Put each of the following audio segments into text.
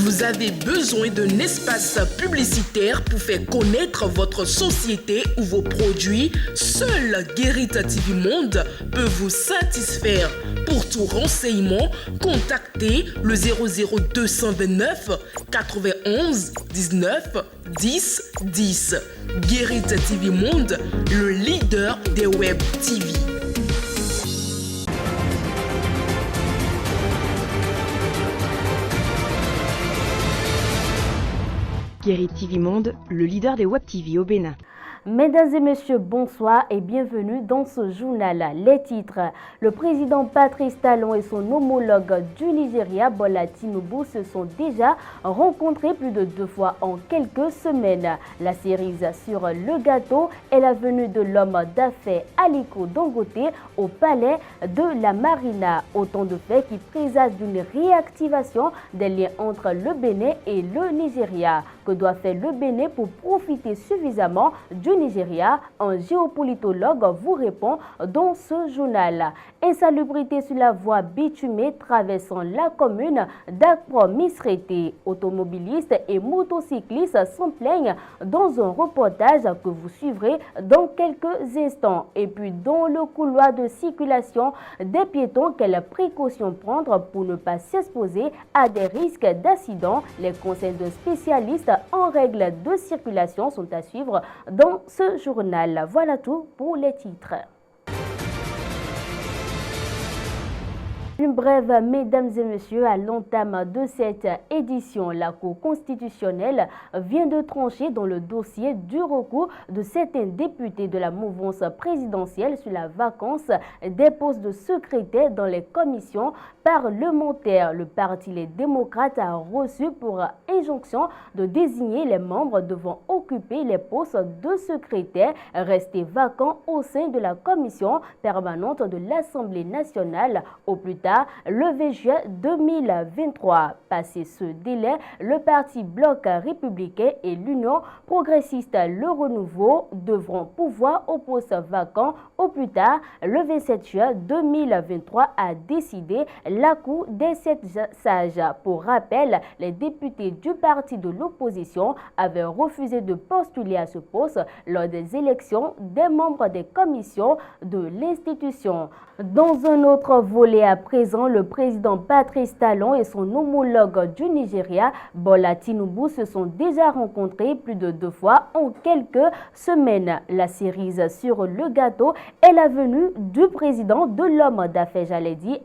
Vous avez besoin d'un espace publicitaire pour faire connaître votre société ou vos produits? Seul Guérit TV Monde peut vous satisfaire. Pour tout renseignement, contactez le 00229 91 19 10 10. Guérit TV Monde, le leader des web TV. Guérit TV Monde, le leader des web TV au Bénin. Mesdames et messieurs, bonsoir et bienvenue dans ce journal. Les titres. Le président Patrice Talon et son homologue du Nigeria, Bola Tinubu, se sont déjà rencontrés plus de 2 fois en quelques semaines. La cerise sur le gâteau est la venue de l'homme d'affaires Aliko Dangote au palais de la Marina. Autant de faits qui présagent d'une réactivation des liens entre le Bénin et le Nigeria. Que doit faire le Bénin pour profiter suffisamment du Nigeria? Un géopolitologue vous répond dans ce journal. Insalubrité sur la voie bitumée traversant la commune d'Akpro-Misrete. Automobilistes et motocyclistes s'en plaignent dans un reportage que vous suivrez dans quelques instants. Et puis dans le couloir de circulation des piétons, quelles précautions prendre pour ne pas s'exposer à des risques d'accident? Les conseils de spécialistes en règle de circulation sont à suivre dans ce journal. Voilà tout pour les titres. Une brève, mesdames et messieurs, à l'entame de cette édition, la Cour constitutionnelle vient de trancher dans le dossier du recours de certains députés de la mouvance présidentielle sur la vacance des postes de secrétaire dans les commissions parlementaires. Le Parti Les Démocrates a reçu pour injonction de désigner les membres devant occuper les postes de secrétaire restés vacants au sein de la commission permanente de l'Assemblée nationale au plus tard le 20 juin 2023. Passé ce délai, le parti Bloc républicain et l'Union progressiste Le Renouveau devront pouvoir au poste vacant au plus tard le 27 juin 2023, a décidé la Cour des 7 sages. Pour rappel, les députés du parti de l'opposition avaient refusé de postuler à ce poste lors des élections des membres des commissions de l'institution. Dans un autre volet à présent, le président Patrice Talon et son homologue du Nigeria, Bola Tinubu, se sont déjà rencontrés plus de 2 fois en quelques semaines. La cerise sur le gâteau est la venue du président de l'homme d'affaires,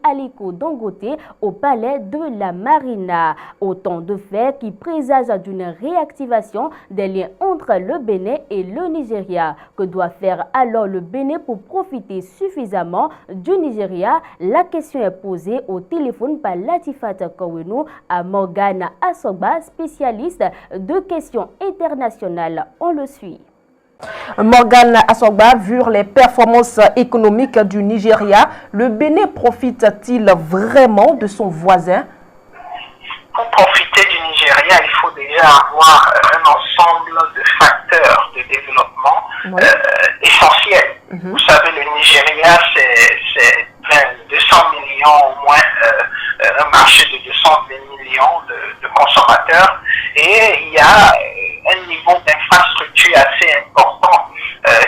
Aliko Dangote, au palais de la Marina. Autant de faits qui présagent d'une réactivation des liens entre le Bénin et le Nigeria. Que doit faire alors le Bénin pour profiter suffisamment du Nigeria? La question est posée au téléphone par Latifat Kowenu à Morgane Asogba, spécialiste de questions internationales. On le suit. Morgane Asogba, vu les performances économiques du Nigeria, le Bénin profite-t-il vraiment de son voisin? Pour profiter du Nigeria, il faut déjà avoir un ensemble de facteurs de développement essentiels. Vous savez, le Nigeria, c'est 200 millions au moins, un marché de 220 millions de consommateurs, et il y a un niveau d'infrastructure assez important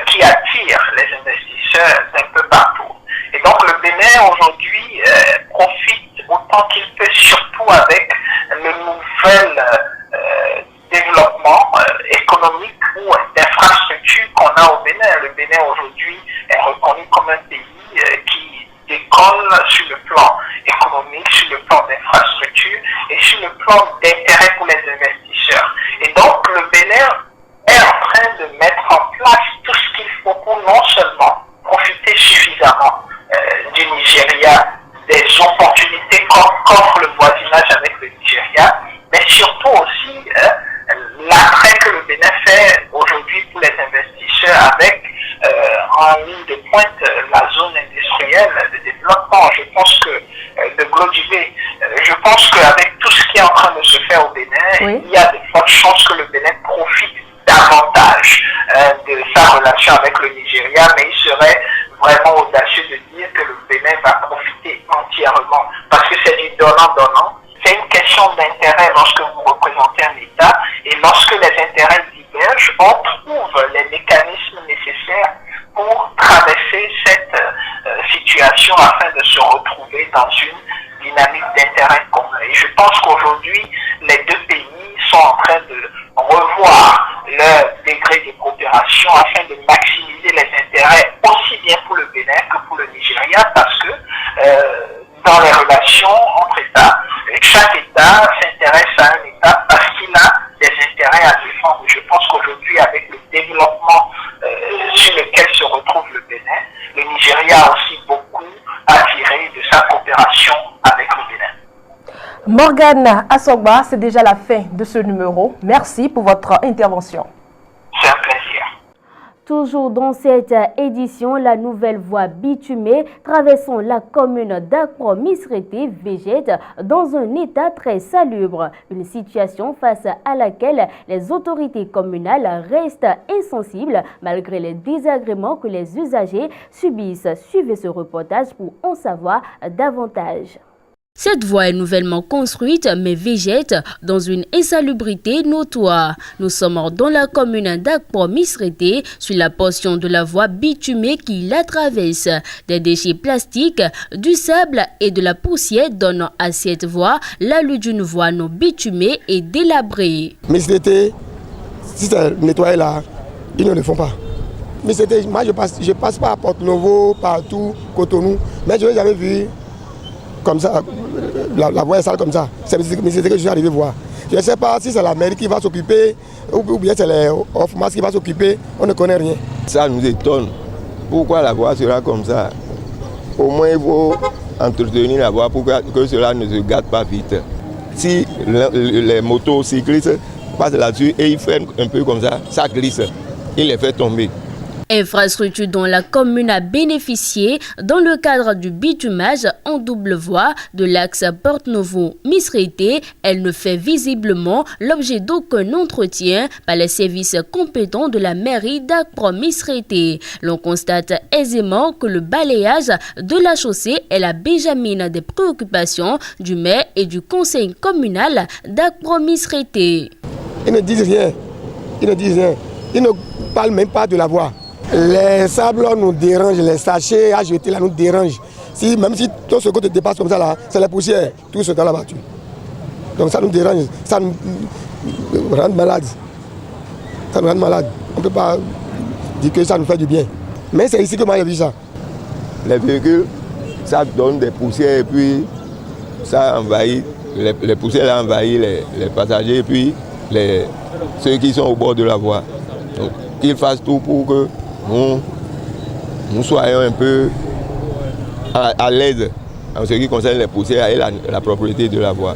qui attire les investisseurs d'un peu partout. Et donc le Bénin aujourd'hui profite autant qu'il peut, surtout avec le nouvel développement économique ou d'infrastructure qu'on a au Bénin. Le Bénin aujourd'hui est reconnu comme un pays qui décolle sur le plan économique, sur le plan d'infrastructure et sur le plan d'intérêt pour les investisseurs. Et donc le Bénin est en train de mettre en place tout ce qu'il faut pour non seulement profiter suffisamment du Nigeria, des opportunités qu'offre le voisinage avec le Nigeria, mais surtout aussi l'attrait que le Bénin fait aujourd'hui pour les investisseurs avec en ligne de pointe la zone industrielle de développement. Je pense que de Glodivé, je pense qu'avec tout ce qui est en train de se faire au Bénin, il y a de fortes chances que le Bénin profite davantage de sa relation avec le Nigeria, mais il serait vraiment audacieux de dire que le Bénin va profiter entièrement, parce que c'est du donnant-donnant. C'est une question d'intérêt intérêts lorsque vous représentez un État, et lorsque les intérêts divergent, on trouve les mécanismes nécessaires pour traverser cette situation afin de se retrouver dans une dynamique d'intérêt commun. Et je pense qu'aujourd'hui, les deux pays sont en train de revoir leur degré de coopération afin de maximiser les intérêts aussi bien pour le Bénin que pour le Nigeria, parce que dans les relations entre États, chaque État s'intéresse à un État parce qu'il a des intérêts à défendre. Je pense qu'aujourd'hui, avec le développement sur lequel se retrouve le Bénin, le Nigeria a aussi beaucoup à tirer de sa coopération avec le Bénin. Morgane Assogba, c'est déjà la fin de ce numéro. Merci pour votre intervention. C'est un plaisir. Toujours dans cette édition, la nouvelle voie bitumée traversant la commune d'Akpro-Misrété végète dans un état très salubre. Une situation face à laquelle les autorités communales restent insensibles malgré les désagréments que les usagers subissent. Suivez ce reportage pour en savoir davantage. Cette voie est nouvellement construite mais végète dans une insalubrité notoire. Nous sommes dans la commune d'Akpro-Misrété sur la portion de la voie bitumée qui la traverse. Des déchets plastiques, du sable et de la poussière donnent à cette voie l'allure d'une voie non bitumée et délabrée. Misrété, si c'est nettoyé là, ils ne le font pas. Misrété, moi je passe pas à Porto-Novo, partout, Cotonou, mais je n'ai jamais vu comme ça, la voie est sale comme ça. C'est ce que je suis arrivé voir. Je ne sais pas si c'est la mairie qui va s'occuper ou bien c'est les off-mass qui va s'occuper, on ne connaît rien. Ça nous étonne. Pourquoi la voie sera comme ça? Au moins il faut entretenir la voie pour que cela ne se gâte pas vite. Si les motocyclistes passent là-dessus et ils freinent un peu comme ça glisse, il les fait tomber. Infrastructure dont la commune a bénéficié dans le cadre du bitumage en double voie de l'axe Porto-Novo-Misrété, elle ne fait visiblement l'objet d'aucun entretien par les services compétents de la mairie d'Akpro-Misrété. L'on constate aisément que le balayage de la chaussée est la béjamine des préoccupations du maire et du conseil communal d'Akpro-Misrété. Ils ne disent rien, ils ne parlent même pas de la voie. Les sables nous dérangent, les sachets à jeter là nous dérangent. Même si tout ce côté dépasse comme ça là, c'est la poussière, tout ce temps là battu. Donc ça nous dérange, ça nous rend malade. Ça nous rend malade. On ne peut pas dire que ça nous fait du bien. Mais c'est ici que moi j'ai vu ça. Les véhicules, ça donne des poussières et puis ça envahit, les poussières là envahissent les passagers et puis ceux qui sont au bord de la voie. Donc qu'ils fassent tout pour que nous soyons un peu à l'aise en ce qui concerne les poussières et la propriété de la voie.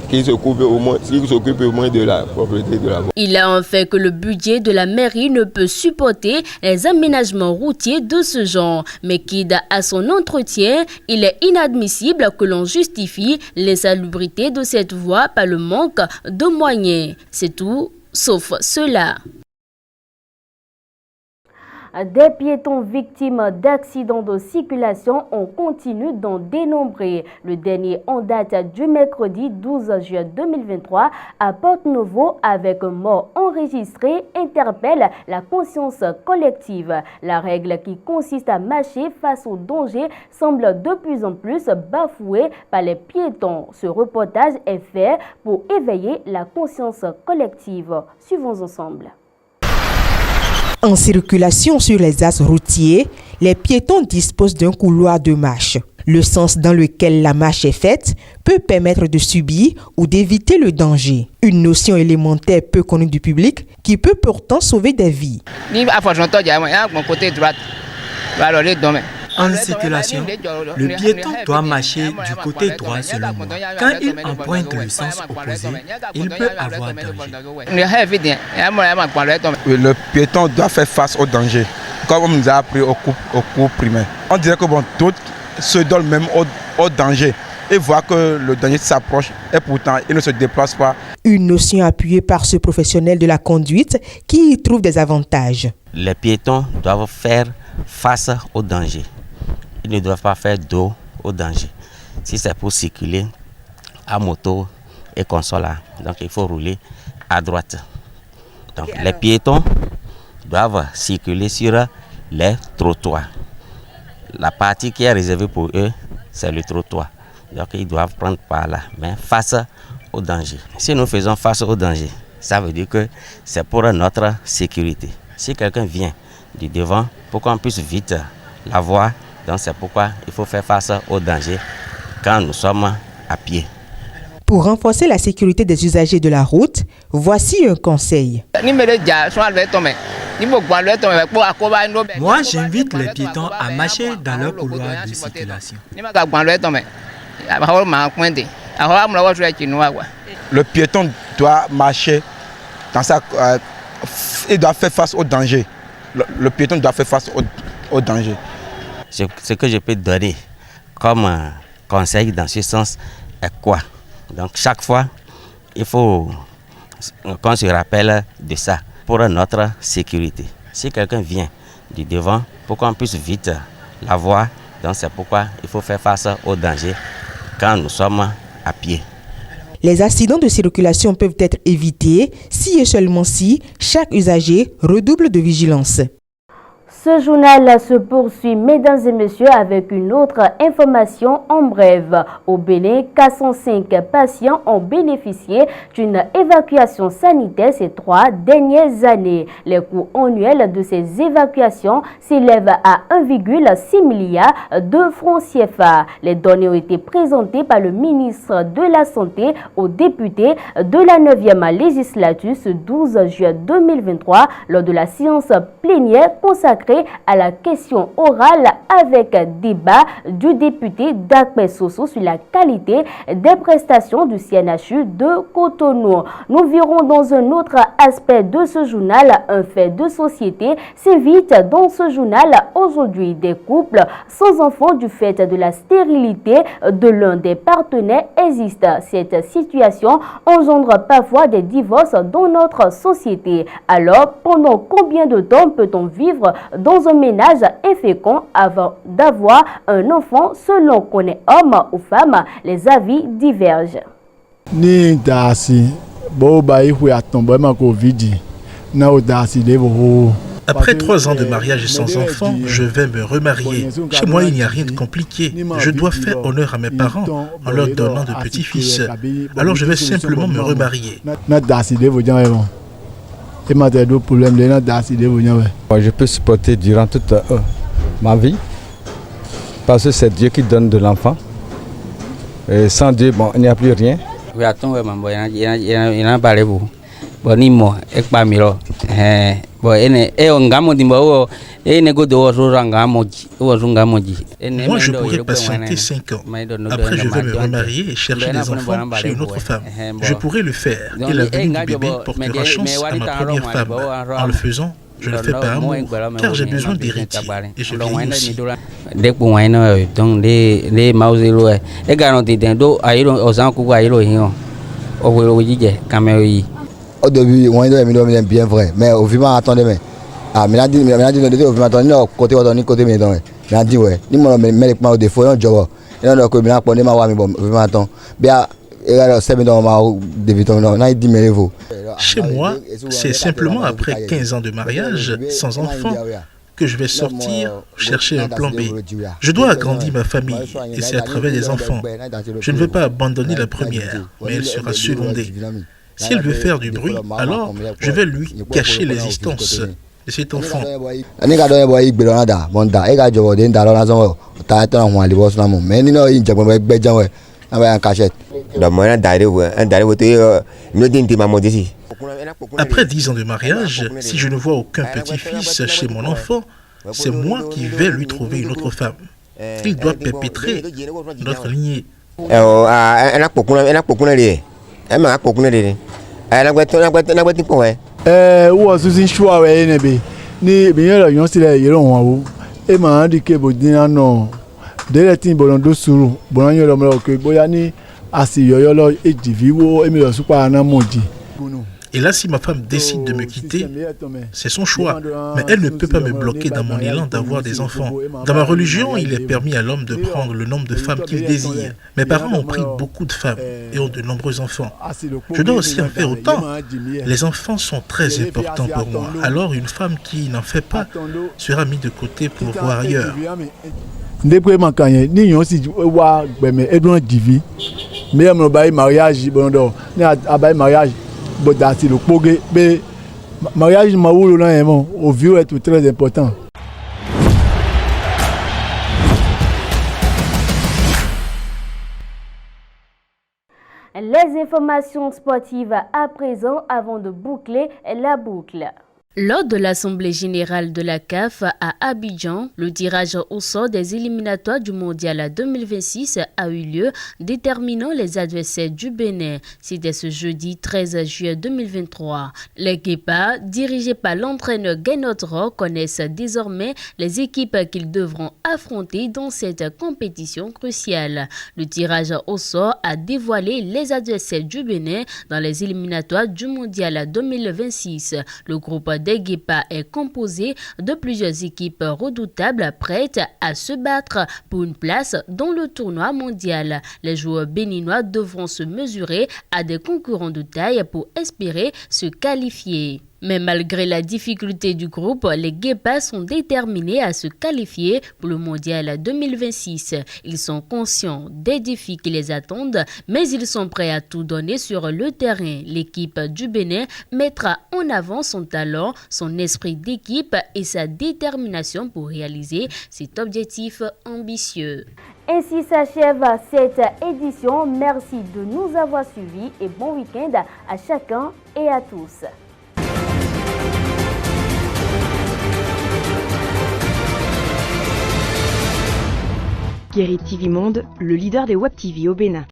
Qui s'occupe au moins de la propriété de la voie. Il a en fait que le budget de la mairie ne peut supporter les aménagements routiers de ce genre. Mais quitte à son entretien, il est inadmissible que l'on justifie l'insalubrité de cette voie par le manque de moyens. C'est tout, sauf cela. Des piétons victimes d'accidents de circulation, on continue d'en dénombrer. Le dernier en date du mercredi 12 juin 2023 à Porto-Novo avec un mort enregistré interpelle la conscience collective. La règle qui consiste à marcher face au danger semble de plus en plus bafouée par les piétons. Ce reportage est fait pour éveiller la conscience collective. Suivons ensemble. En circulation sur les axes routiers, les piétons disposent d'un couloir de marche. Le sens dans lequel la marche est faite peut permettre de subir ou d'éviter le danger. Une notion élémentaire peu connue du public qui peut pourtant sauver des vies. En circulation, le piéton doit marcher du côté droit selon moi. Quand il emprunte le sens opposé, il peut avoir danger. Le piéton doit faire face au danger, comme on nous a appris au cours primaire. On dirait que d'autres se donnent même au danger et voient que le danger s'approche et pourtant ils ne se déplacent pas. Une notion appuyée par ce professionnel de la conduite qui y trouve des avantages. Les piétons doivent faire face au danger. Ils ne doivent pas faire dos au danger. Si c'est pour circuler à moto, et qu'on soit là. Donc il faut rouler à droite. Donc les piétons doivent circuler sur les trottoirs. La partie qui est réservée pour eux, c'est le trottoir. Donc ils doivent prendre par là, mais face au danger. Si nous faisons face au danger, ça veut dire que c'est pour notre sécurité. Si quelqu'un vient du devant, pour qu'on puisse vite la voir, donc c'est pourquoi il faut faire face au danger quand nous sommes à pied. Pour renforcer la sécurité des usagers de la route, voici un conseil. Moi, j'invite les piétons à marcher dans leur couloir de circulation. Le piéton doit marcher dans sa... il doit faire face au danger. Le piéton doit faire face au danger. Ce que je peux donner comme conseil dans ce sens est quoi? Donc chaque fois, il faut qu'on se rappelle de ça pour notre sécurité. Si quelqu'un vient du devant, pour qu'on puisse vite la voir, donc c'est pourquoi il faut faire face au danger quand nous sommes à pied. Les accidents de circulation peuvent être évités si et seulement si chaque usager redouble de vigilance. Ce journal se poursuit, mesdames et messieurs, avec une autre information en bref. Au Bénin, 405 patients ont bénéficié d'une évacuation sanitaire ces 3 dernières années. Les coûts annuels de ces évacuations s'élèvent à 1,6 milliard de francs CFA. Les données ont été présentées par le ministre de la Santé aux députés de la 9e législature ce 12 juin 2023 lors de la séance plénière consacrée à la question orale avec débat du député Dakpe Soso sur la qualité des prestations du CNHU de Cotonou. Nous verrons dans un autre aspect de ce journal un fait de société s'évite dans ce journal aujourd'hui. Des couples sans enfants du fait de la stérilité de l'un des partenaires existent. Cette situation engendre parfois des divorces dans notre société. Alors, pendant combien de temps peut-on vivre dans un ménage infécond avant d'avoir un enfant? Selon qu'on est homme ou femme, les avis divergent. Après 3 ans de mariage sans enfant, je vais me remarier. Chez moi, il n'y a rien de compliqué. Je dois faire honneur à mes parents en leur donnant de petits-fils. Alors je vais simplement me remarier. Je peux supporter durant toute ma vie parce que c'est Dieu qui donne de l'enfant. Et sans Dieu, bon, il n'y a plus rien. Moi, je pourrais patienter 5 ans. Après, je vais me remarier et chercher des enfants chez une autre femme. Je pourrais le faire et la venue du bébé portera chance à ma première femme. En le faisant, je le fais par amour, car j'ai besoin d'héritiers et je vieillis aussi. Au début, on est bien vrai, mais au vivant, attendez, mais maintenant, au vivant, attendez, côté, côté, mais maintenant, dit, ouais, ni moi, mais les points au défaut, non, job, et non, que bien, pour les mains, mais bon, vivant, attends, bien, et alors, c'est bien, on non, il dit, mais vous. Chez moi, c'est simplement après 15 ans de mariage, sans enfant, que je vais sortir chercher un plan B. Je dois agrandir ma famille et c'est à travers les enfants. Je ne veux pas abandonner la première, mais elle sera secondée. Si elle veut faire du bruit, alors je vais lui cacher l'existence de cet enfant. Après 10 ans de mariage, si je ne vois aucun petit-fils chez mon enfant, c'est moi qui vais lui trouver une autre femme. Il doit perpétrer notre lignée. Et là, si ma femme décide de me quitter, c'est son choix. Mais elle ne peut pas me bloquer dans mon élan d'avoir des enfants. Dans ma religion, il est permis à l'homme de prendre le nombre de femmes qu'il désire. Mes parents ont pris beaucoup de femmes et ont de nombreux enfants. Je dois aussi en faire autant. Les enfants sont très importants pour moi. Alors, une femme qui n'en fait pas sera mise de côté pour voir ailleurs. Mariage au vieux est très important. Les informations sportives à présent avant de boucler la boucle. Lors de l'Assemblée générale de la CAF à Abidjan, le tirage au sort des éliminatoires du Mondial 2026 a eu lieu, déterminant les adversaires du Bénin. C'était ce jeudi 13 juillet 2023. Les Guépards, dirigés par l'entraîneur Gainotro, connaissent désormais les équipes qu'ils devront affronter dans cette compétition cruciale. Le tirage au sort a dévoilé les adversaires du Bénin dans les éliminatoires du Mondial 2026. Le groupe des Guépards est composé de plusieurs équipes redoutables prêtes à se battre pour une place dans le tournoi mondial. Les joueurs béninois devront se mesurer à des concurrents de taille pour espérer se qualifier. Mais malgré la difficulté du groupe, les Guépards sont déterminés à se qualifier pour le Mondial 2026. Ils sont conscients des défis qui les attendent, mais ils sont prêts à tout donner sur le terrain. L'équipe du Bénin mettra en avant son talent, son esprit d'équipe et sa détermination pour réaliser cet objectif ambitieux. Ainsi s'achève cette édition. Merci de nous avoir suivis et bon week-end à chacun et à tous. Guérit TV Monde, le leader des Web TV au Bénin.